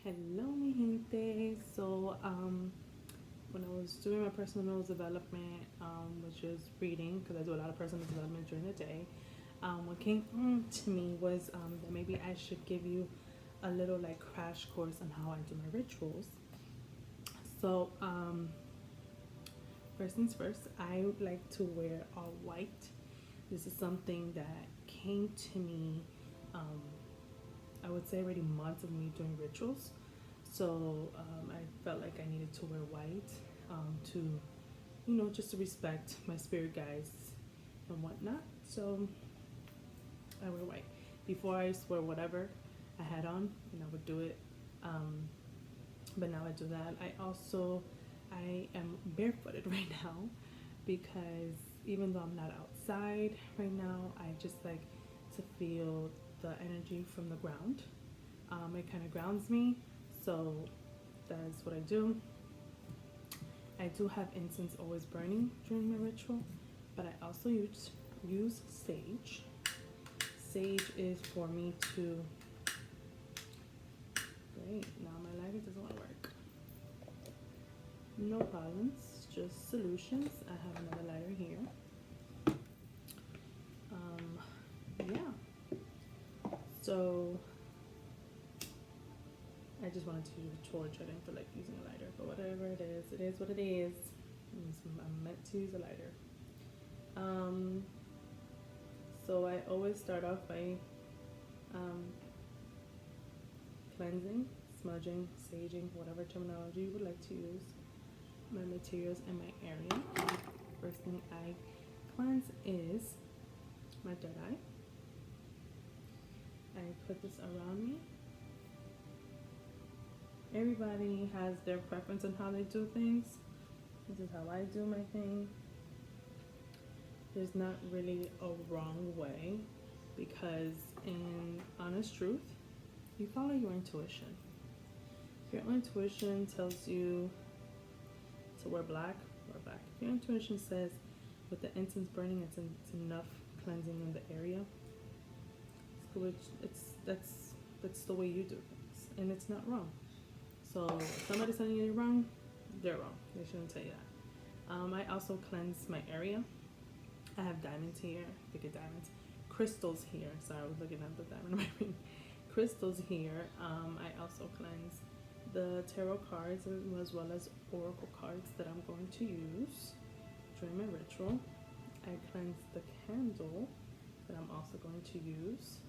Hello, mi gente. When I was doing my personal development, which is reading, because I do a lot of personal development during the day, what came to me was that maybe I should give you a little like crash course on how I do my rituals. So, first things first, I like to wear all white. This is something that came to me, um, I would say, already months of me doing rituals. So I felt like I needed to wear white to, just to respect my spirit guides and whatnot. So I wear white. Before I used to wear whatever I had on, and I would do it. Um, but now I do that. I am barefooted right now because even though I'm not outside right now, I just like to feel the energy from the ground. It kind of grounds me. So that's what I do. I do have incense always burning during my ritual, but I also use sage. Sage is for me to. Great, now my lighter doesn't want to work. No problems, just solutions. I have another lighter here. Yeah. So I just wanted to use a torch. I didn't feel like using a lighter, but whatever it is what it is. I'm meant to use a lighter. Um, so I always start off by um, cleansing, smudging, saging, whatever terminology you would like to use, my materials and my area. First thing I cleanse is my third eye. I put this around me. Everybody has their preference on how they do things. This is how I do my thing. There's not really a wrong way because, in honest truth, you follow your intuition. If your intuition tells you to wear black, wear black. If your intuition says with the incense burning, it's enough cleansing in the area, that's the way you do things, and it's not wrong. So if somebody's telling you you're wrong, they're wrong. They shouldn't tell you that. I also cleanse my area. I have diamonds here, bigger diamonds, crystals here. Sorry, I was looking at the diamond in my ring. Crystals here. I also cleanse the tarot cards as well as oracle cards that I'm going to use during my ritual. I cleanse the candle that I'm also going to use.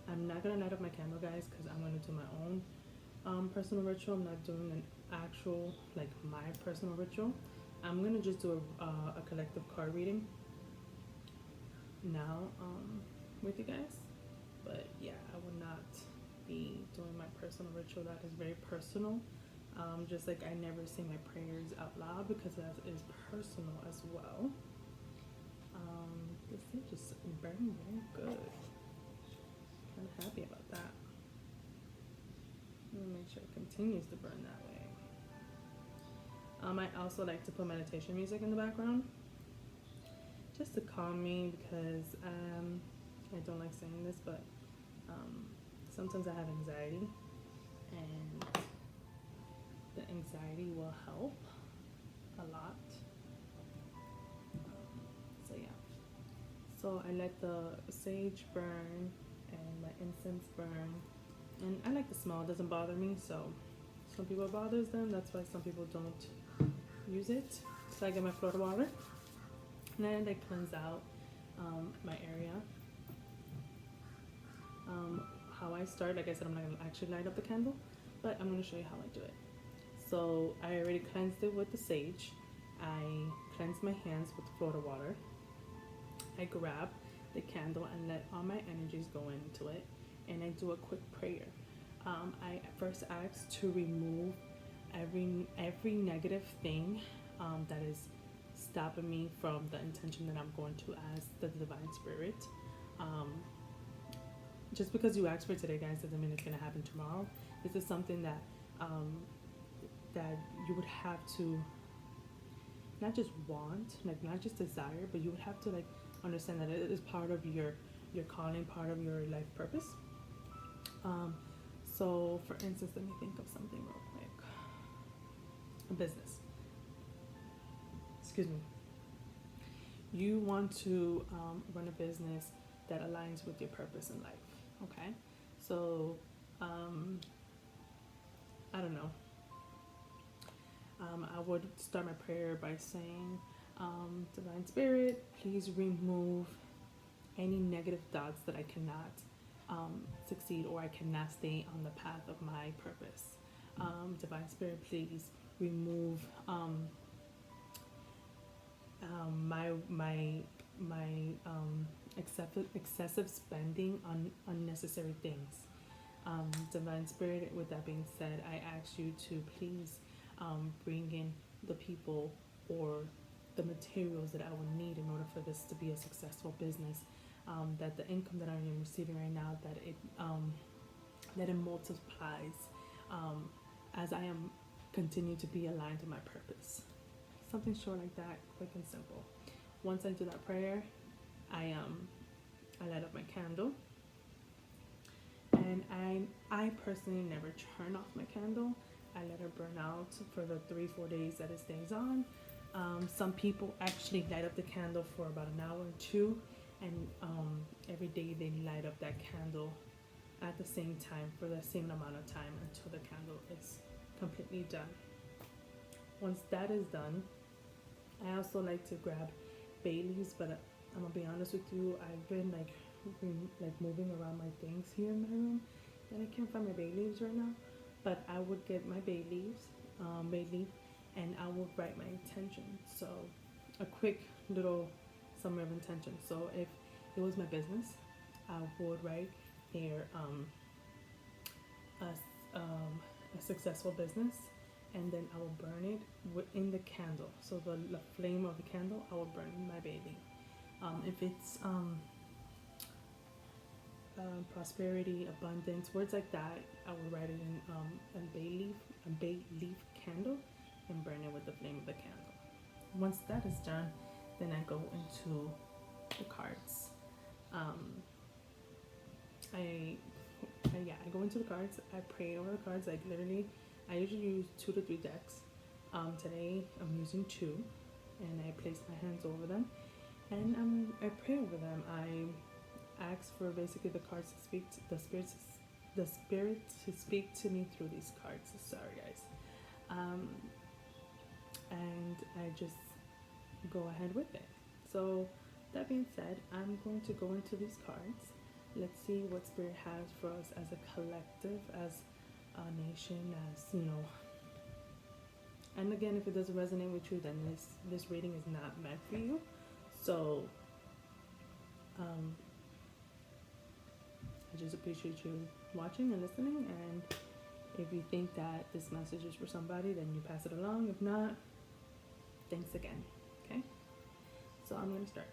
I'm not gonna light up my candle, guys, because I'm gonna do my own personal ritual. I'm not doing an actual like my personal ritual. I'm gonna just do a collective card reading now with you guys. But yeah, I will not be doing my personal ritual. That is very personal. Just like I never say my prayers out loud because that is personal as well. This is just burning very good. I'm happy about that. I'm gonna make sure it continues to burn that way. I also like to put meditation music in the background just to calm me because I don't like saying this, but sometimes I have anxiety, and the anxiety will help a lot. So yeah. So I let the sage burn and my incense burn, and I like the smell. It doesn't bother me. So some people it bothers them. That's why some people don't use it. So I get my Florida water, and then I cleanse out my area. How I start, like I said, I'm not gonna actually light up the candle, but I'm gonna show you how I do it. So I already cleansed it with the sage. I cleansed my hands with Florida water. I grab the candle and let all my energies go into it, and I do a quick prayer. I first ask to remove every negative thing that is stopping me from the intention that I'm going to ask the divine spirit. Um, just because you ask for today, guys, doesn't mean it's gonna happen tomorrow. This is something um, that you would have to not just want, like not just desire, but you would have to like understand that it is part of your calling, part of your life purpose. So, for instance, let me think of something real quick. A business. Excuse me. You want to run a business that aligns with your purpose in life. Okay. So, I don't know. I would start my prayer by saying, Divine Spirit, please remove any negative thoughts that I cannot succeed or I cannot stay on the path of my purpose. Divine Spirit, please remove my excessive spending on unnecessary things. Divine Spirit, with that being said, I ask you to please bring in the people or the materials that I will need in order for this to be a successful business. That the income that I am receiving right now, that it multiplies as I am continue to be aligned to my purpose. Something short like that, quick and simple. Once I do that prayer, I light up my candle, and I personally never turn off my candle. I let her burn out for the 3-4 days that it stays on. Some people actually light up the candle for about an hour or two, and every day they light up that candle at the same time for the same amount of time until the candle is completely done. Once that is done, I also like to grab bay leaves, but I'm gonna be honest with you, I've been like moving around my things here in my room, and I can't find my bay leaves right now. But I would get my bay leaf, and I would write my intention. So a quick little summary of intention. So if it was my business, I would write here a successful business, and then I will burn it in the candle. So the flame of the candle, I will burn my bay leaf. If it's prosperity, abundance, words like that, I would write it in a bay leaf candle, and burn it with the flame of the candle. Once that is done, then I go into the cards. I go into the cards. I pray over the cards. I usually use 2 to 3 decks. Today I'm using 2, and I place my hands over them, and I pray over them. I ask for basically the cards to speak to the spirit to speak to me through these cards. Sorry, guys. And I just go ahead with it. So that being said, I'm going to go into these cards. Let's see what Spirit has for us as a collective, as a nation, as And again, if it doesn't resonate with you, then this reading is not meant for you. So I just appreciate you watching and listening. And if you think that this message is for somebody, then you pass it along. If not, thanks again. Okay? So I'm going to start.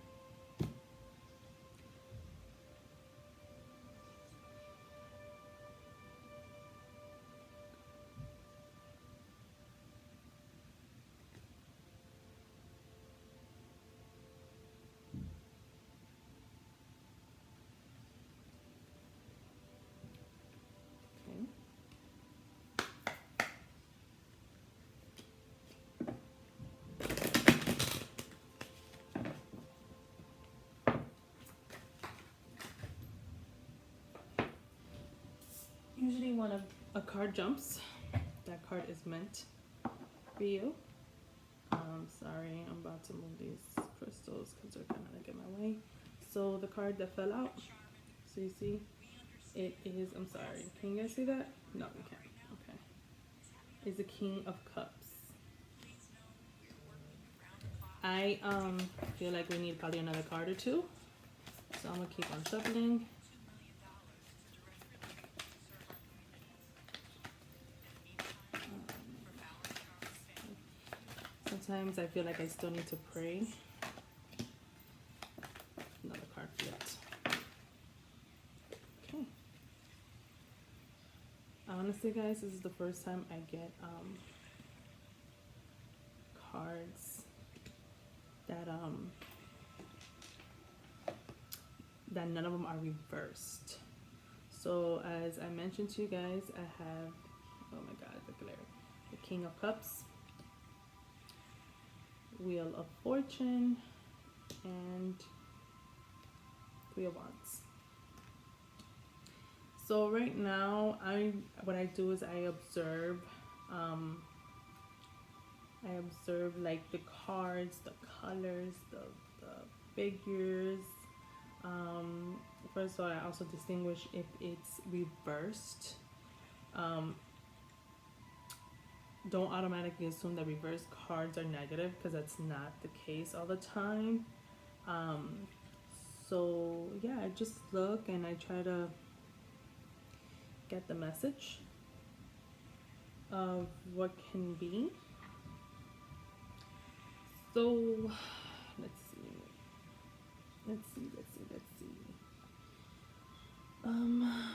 Usually when a card jumps, that card is meant for you. Sorry, I'm about to move these crystals because they're kind of like in my way. So the card that fell out, so you see, it is, I'm sorry, can you guys see that? No, you can't. Okay. It's the King of Cups. I feel like we need probably another card or two. So I'm going to keep on shuffling. Sometimes I feel like I still need to pray. Another card flipped. Okay. Honestly, guys, this is the first time I get cards that that none of them are reversed. So as I mentioned to you guys, I have, oh my god, the glare, the King of Cups, Wheel of Fortune, and Three of Wands. So right now, what I do is um, I observe like the cards, the colors, the figures. First of all, I also distinguish if it's reversed. Um, don't automatically assume that reverse cards are negative because that's not the case all the time. Um, so yeah, I just look and I try to get the message of what can be. So let's see, let's see. Um,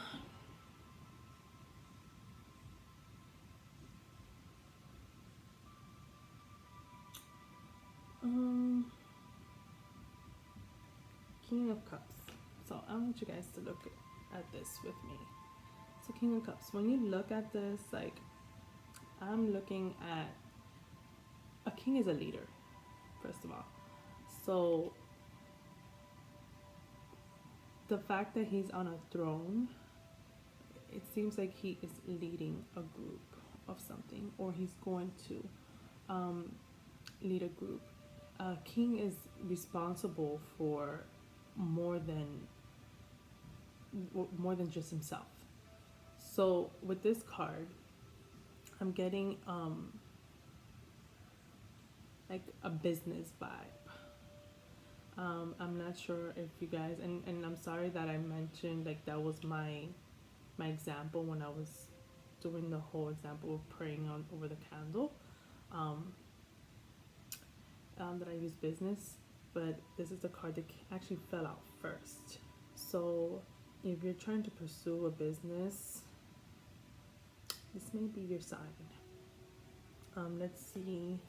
um, King of Cups. So I want you guys to look at this with me. So King of Cups, when you look at this, like I'm looking at a king is a leader, first of all. So the fact that he's on a throne, it seems like he is leading a group of something, or he's going to lead a group. King is responsible for more than more than just himself. So with this card, I'm getting like a business vibe. I'm not sure if you guys, and I'm sorry that I mentioned like that was my example when I was doing the whole example of praying on over the candle. Um, that I use business, but this is the card that actually fell out first. So if you're trying to pursue a business, this may be your sign. Let's see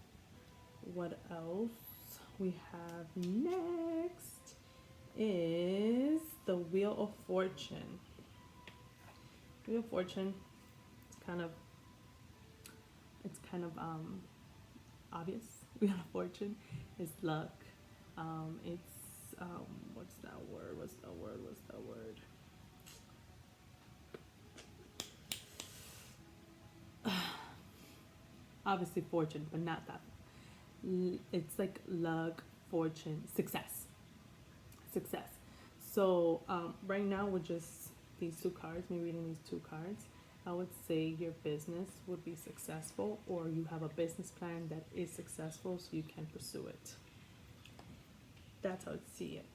what else we have next is the Wheel of Fortune. Wheel of Fortune, it's kind of obvious. Wheel of Fortune is luck. It's what's that word? What's the word? What's the word? Obviously fortune, but not that. It's like luck, fortune, success. So right now with just these two cards, me reading these two cards, I would say your business would be successful, or you have a business plan that is successful, so you can pursue it. That's how I see it.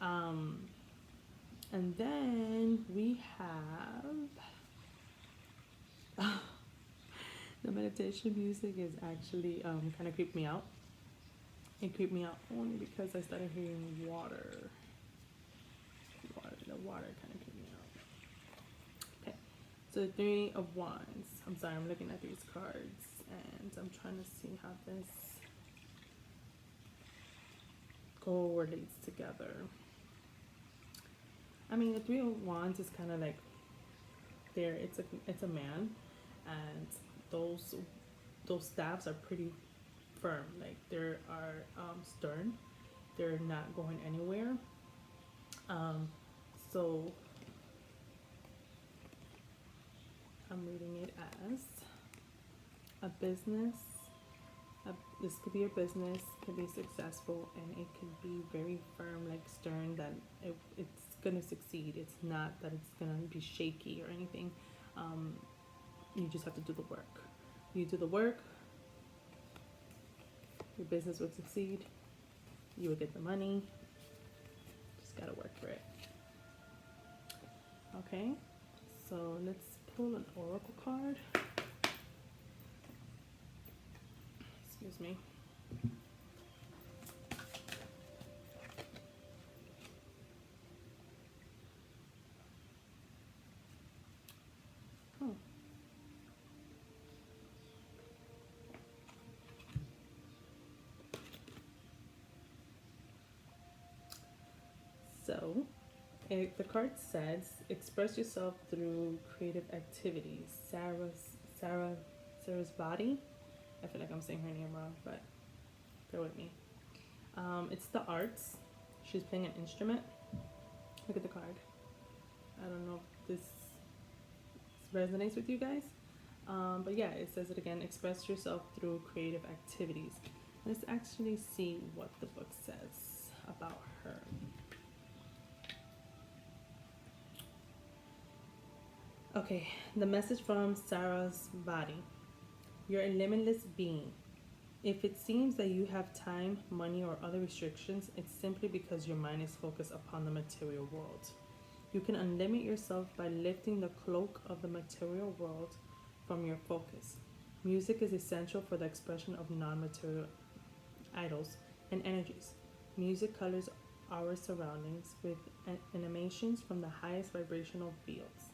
And then we have the meditation music is actually kind of creeped me out. It creeped me out only because I started hearing water. The water kind of creeped me out. Okay, so Three of Wands. I'm sorry, I'm looking at these cards and I'm trying to see how this correlates together. I mean, the Three of Wands is kind of like there. It's a man, and those staffs are pretty firm. Like they are stern. They're not going anywhere. So I'm reading it as a business. This could be a business, could be successful, and it could be very firm, like stern, that it's going to succeed. It's not that it's going to be shaky or anything. You just have to do the work. You do the work, your business will succeed, you will get the money. Just got to work for it. Okay, so let's pull an oracle card. Excuse me. Oh. So The card says, express yourself through creative activities. Sarah, Sarah's body. I feel like I'm saying her name wrong, but bear with me. It's the arts. She's playing an instrument. Look at the card. I don't know if this resonates with you guys. But yeah, it says it again. Express yourself through creative activities. Let's actually see what the book says about her. Okay, the message from Sarah's body. You're a limitless being. If it seems that you have time, money, or other restrictions, it's simply because your mind is focused upon the material world. You can unlimit yourself by lifting the cloak of the material world from your focus. Music is essential for the expression of non material idols and energies. Music colors our surroundings with emanations from the highest vibrational fields.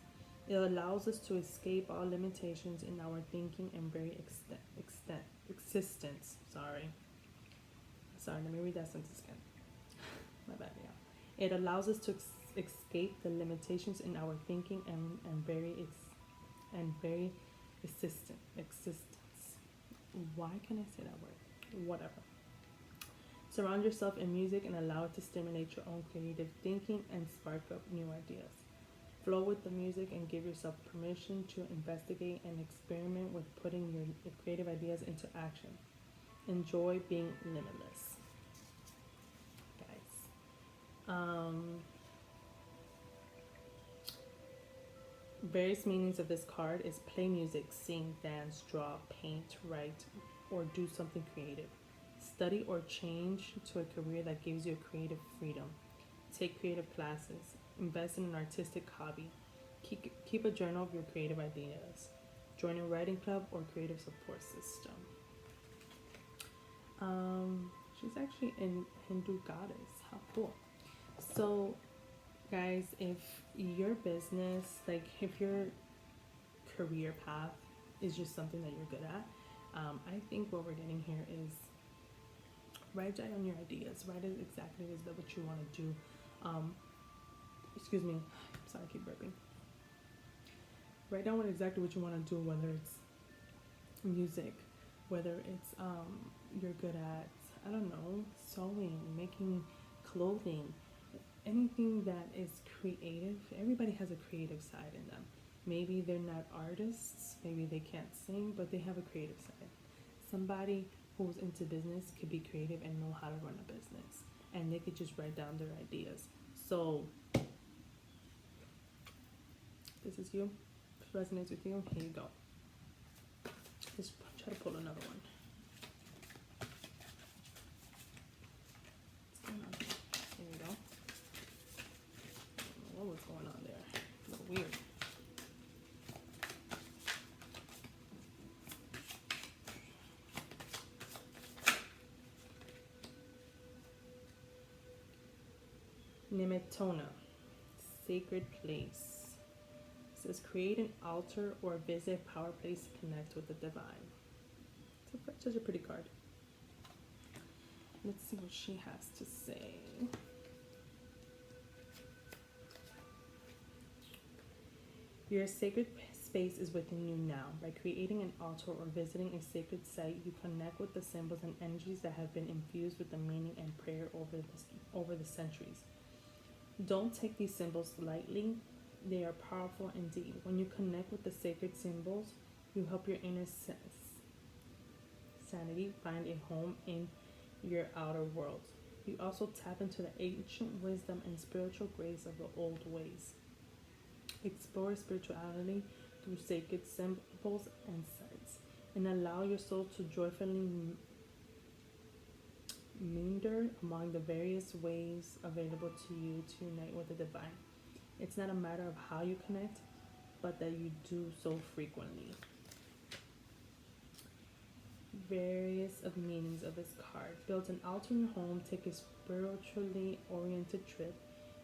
It allows us to escape all limitations in our thinking and very existence. Sorry, let me read that sentence again. My bad, yeah. It allows us to escape the limitations in our thinking and very existence. Why can I say that word? Whatever. Surround yourself in music and allow it to stimulate your own creative thinking and spark up new ideas. Flow with the music and give yourself permission to investigate and experiment with putting your creative ideas into action. Enjoy being limitless, guys. Various meanings of this card is play music, sing, dance, draw, paint, write, or do something creative. Study or change to a career that gives you creative freedom. Take creative classes. Invest in an artistic hobby. Keep a journal of your creative ideas. Join a writing club or creative support system. She's actually a Hindu goddess. How cool. So, guys, if your business, like if your career path is just something that you're good at, I think what we're getting here is write down your ideas. Write it exactly as what you want to do. Excuse me, sorry, I keep burping. Write down exactly what you want to do, whether it's music, whether it's you're good at, I don't know, sewing, making clothing, anything that is creative. Everybody has a creative side in them. Maybe they're not artists, maybe they can't sing, but they have a creative side. Somebody who's into business could be creative and know how to run a business, and they could just write down their ideas. So this is you. If it resonates with you, here you go. Let's try to pull another one. What's going on? Here we go. I don't know what was going on there. A little weird. Nimitona, sacred place. It says create an altar or visit a power place to connect with the divine. It's such a pretty card. Let's see what she has to say. Your sacred space is within you now. By creating an altar or visiting a sacred site, you connect with the symbols and energies that have been infused with the meaning and prayer over the centuries. Don't take these symbols lightly. They are powerful indeed. When you connect with the sacred symbols, you help your inner sanity find a home in your outer world. You also tap into the ancient wisdom and spiritual grace of the old ways. Explore spirituality through sacred symbols and sites, and allow your soul to joyfully meander among the various ways available to you to unite with the divine. It's not a matter of how you connect, but that you do so frequently. Various of meanings of this card. Build an altar in your home. Take a spiritually oriented trip.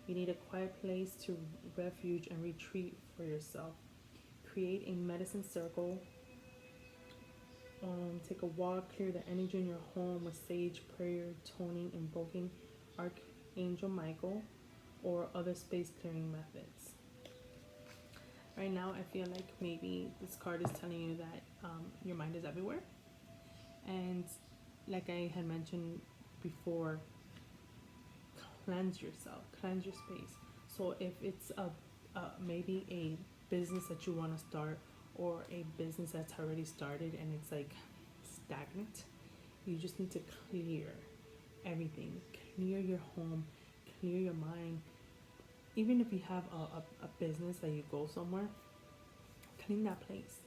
You need a quiet place to refuge and retreat for yourself. Create a medicine circle. Take a walk. Clear the energy in your home with sage prayer, toning, invoking Archangel Michael, or other space clearing methods. Right now, I feel like maybe this card is telling you that your mind is everywhere. And like I had mentioned before, cleanse yourself, cleanse your space. So if it's maybe a business that you want to start, or a business that's already started and it's like stagnant, you just need to clear everything. Clear your home, clear your mind. Even if you have a business that you go somewhere, clean that place.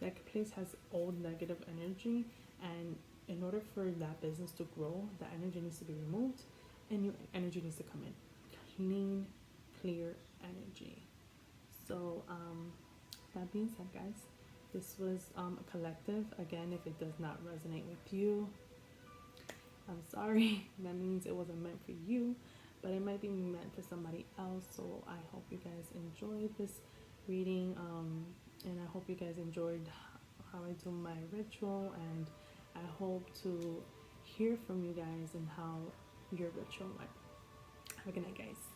That place has old negative energy, and in order for that business to grow, that energy needs to be removed and new energy needs to come in. Clean, clear energy. So, that being said, guys, this was a collective. Again, if it does not resonate with you, I'm sorry. That means it wasn't meant for you, but it might be meant for somebody else. So I hope you guys enjoyed this reading, and I hope you guys enjoyed how I do my ritual, and I hope to hear from you guys and how your ritual went. Have a good night, guys.